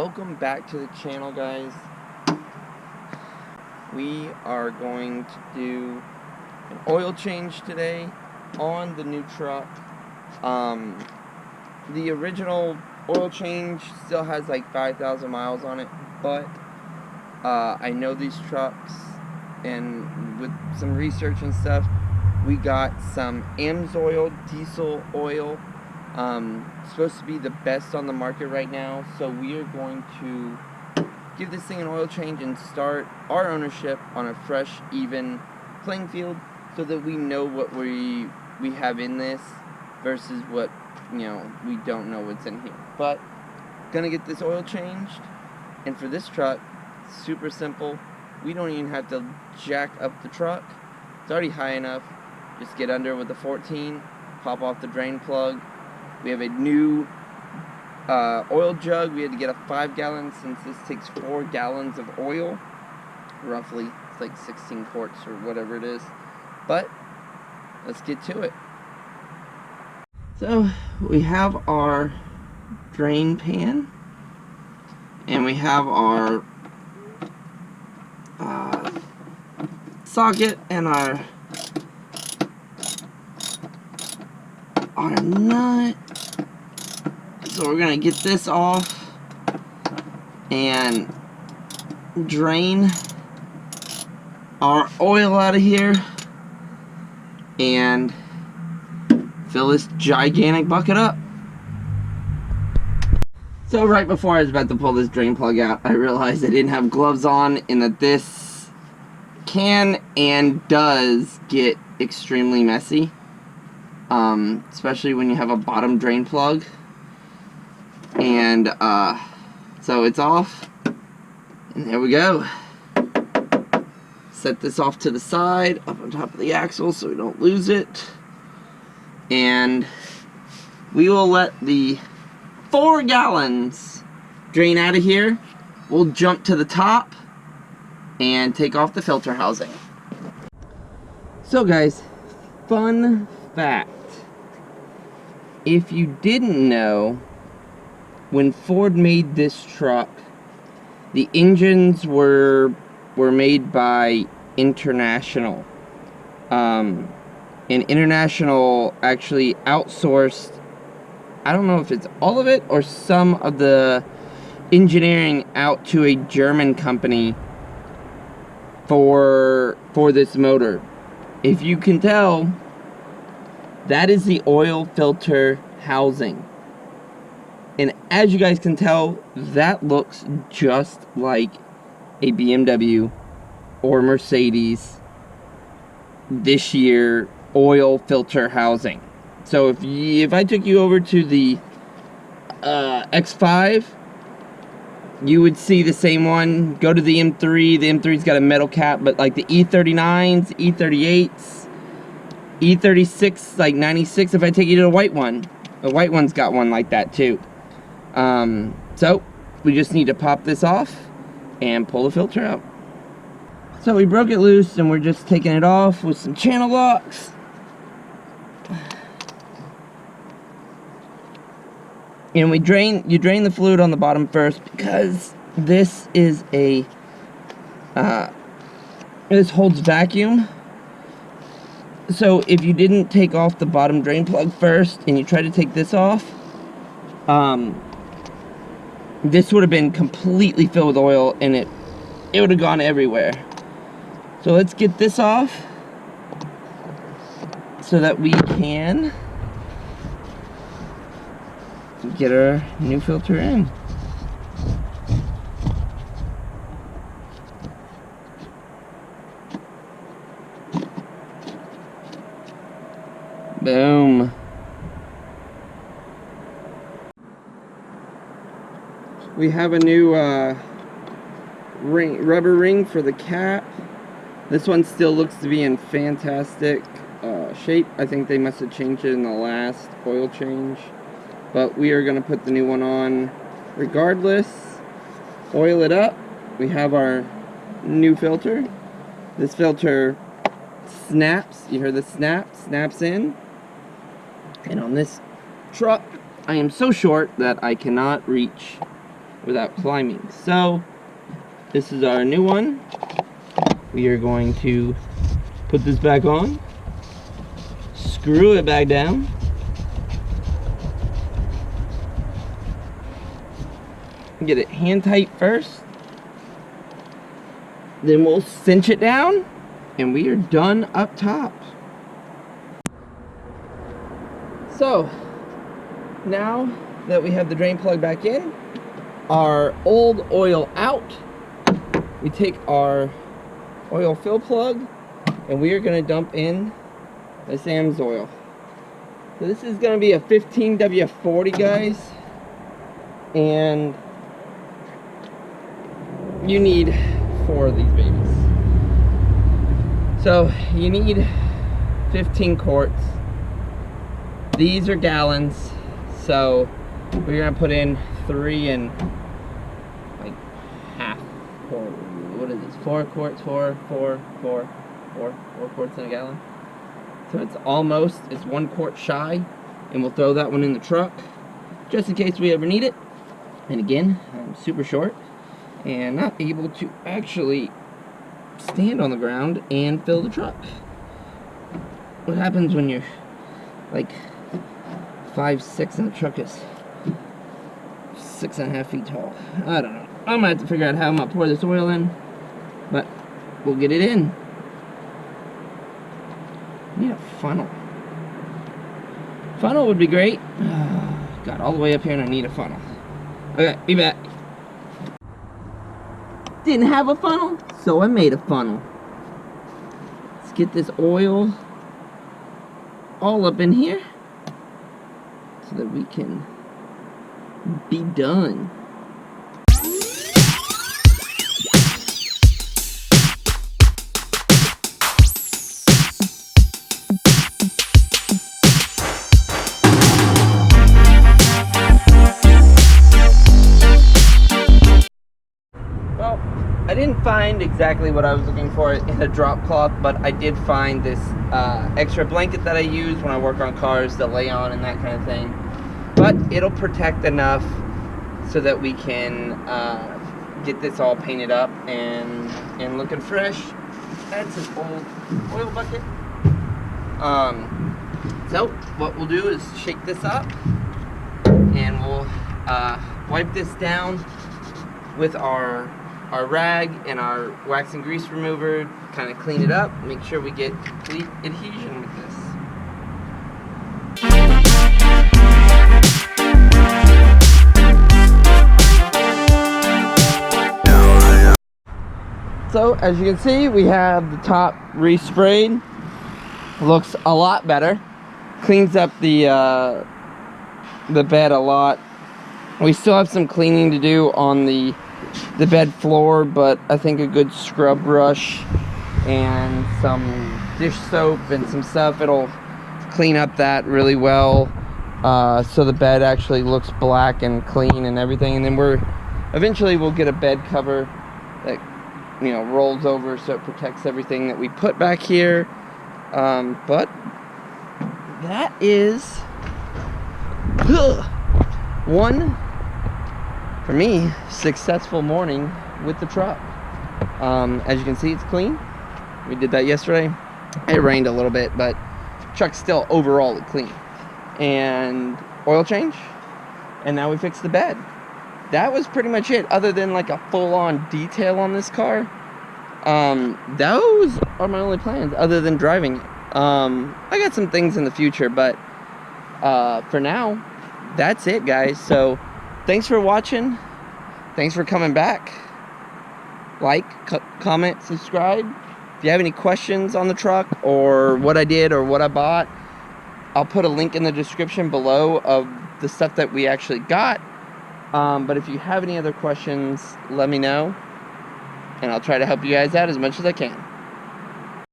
welcome back to the channel, guys. We are going to do an oil change today on the new truck. The original oil change still has like 5,000 miles on it, but I know these trucks, and with some research and stuff, we got some Amsoil diesel oil. Supposed to be the best on the market right now, so we are going to give this thing an oil change and start our ownership on a fresh, even playing field, so that we know what we have in this versus what, we don't know what's in here. But gonna get this oil changed, and for this truck, super simple. We don't even have to jack up the truck. It's already high enough. Just get under with the 14, pop off the drain plug. We have a new oil jug. We had to get a 5-gallon since this takes 4 gallons of oil, roughly. It's like 16 quarts or whatever it is. But let's get to it. So we have our drain pan, and we have our socket and our nut. So we're gonna get this off and drain our oil out of here and fill this gigantic bucket up. So right before I was about to pull this drain plug out, I realized I didn't have gloves on, and that this can and does get extremely messy. Especially when you have a bottom drain plug. And so it's off, and there we go. Set this off to the side, up on top of the axle so we don't lose it, and we will let the 4 gallons drain out of here. We'll jump to the top and take off the filter housing. So guys, fun fact, if you didn't know, when Ford made this truck, the engines were made by International. And International actually outsourced, I don't know if it's all of it or some of the engineering, out to a German company for this motor. If you can tell, that is the oil filter housing. And as you guys can tell, that looks just like a BMW or Mercedes this year oil filter housing. So if I took you over to the X5, you would see the same one. Go to the M3. The M3's got a metal cap, but like the E39s, E38s, E36, like 96. If I take you to the white one, the white one's got one like that too. So we just need to pop this off and pull the filter out. So we broke it loose, and we're just taking it off with some channel locks. And you drain the fluid on the bottom first, because this is this holds vacuum. So if you didn't take off the bottom drain plug first and you try to take this off, this would have been completely filled with oil, and it would have gone everywhere. So let's get this off so that we can get our new filter in. Boom. We have a new rubber ring for the cap. This one still looks to be in fantastic shape. I think they must have changed it in the last oil change. But we are going to put the new one on regardless. Oil it up. We have our new filter. This filter snaps. You heard the snap? Snaps in. And on this truck, I am so short that I cannot reach without climbing. So this is our new one. We are going to put this back on, screw it back down, get it hand tight first, then we'll cinch it down, and we are done up top. So now that we have the drain plug back in, our old oil out, we take our oil fill plug and we are going to dump in this Amsoil. So this is going to be a 15W40, guys, and you need 4 of these babies. So you need 15 quarts. These are gallons, so we're gonna put in 3 and like half, or what is this? 4 quarts, 4 quarts in a gallon. So it's 1 quart shy, and we'll throw that one in the truck just in case we ever need it. And again, I'm super short and not able to actually stand on the ground and fill the truck. What happens when you're like 5'6" and the truck is 6.5 feet tall? I don't know. I'm gonna have to figure out how I'm gonna pour this oil in, but we'll get it in. I need a funnel. Funnel would be great. Got all the way up here and I need a funnel. Okay, be back. Didn't have a funnel, so I made a funnel. Let's get this oil all up in here so that we can be done. Well, I didn't find exactly what I was looking for in a drop cloth, but I did find this extra blanket that I use when I work on cars to lay on and that kind of thing. But it'll protect enough so that we can get this all painted up and looking fresh. That's an old oil bucket. So what we'll do is shake this up and we'll wipe this down with our rag and our wax and grease remover, kind of clean it up, make sure we get complete adhesion with this. So as you can see, we have the top resprayed. Looks a lot better. Cleans up the bed a lot. We still have some cleaning to do on the bed floor, but I think a good scrub brush and some dish soap and some stuff, it'll clean up that really well, so the bed actually looks black and clean and everything. And then eventually we'll get a bed cover that, you know, rolls over so it protects everything that we put back here. But that is one, for me, successful morning with the truck. As you can see, it's clean. We did that yesterday. It rained a little bit, but truck's still overall clean. And oil change, and now we fixed the bed. That was pretty much it, other than like a full-on detail on this car. Those are my only plans other than driving it. I got some things in the future, but for now, that's it, guys. So thanks for watching. Thanks for coming back. Like, comment, subscribe. If you have any questions on the truck or what I did or what I bought, I'll put a link in the description below of the stuff that we actually got. But if you have any other questions, let me know, and I'll try to help you guys out as much as I can.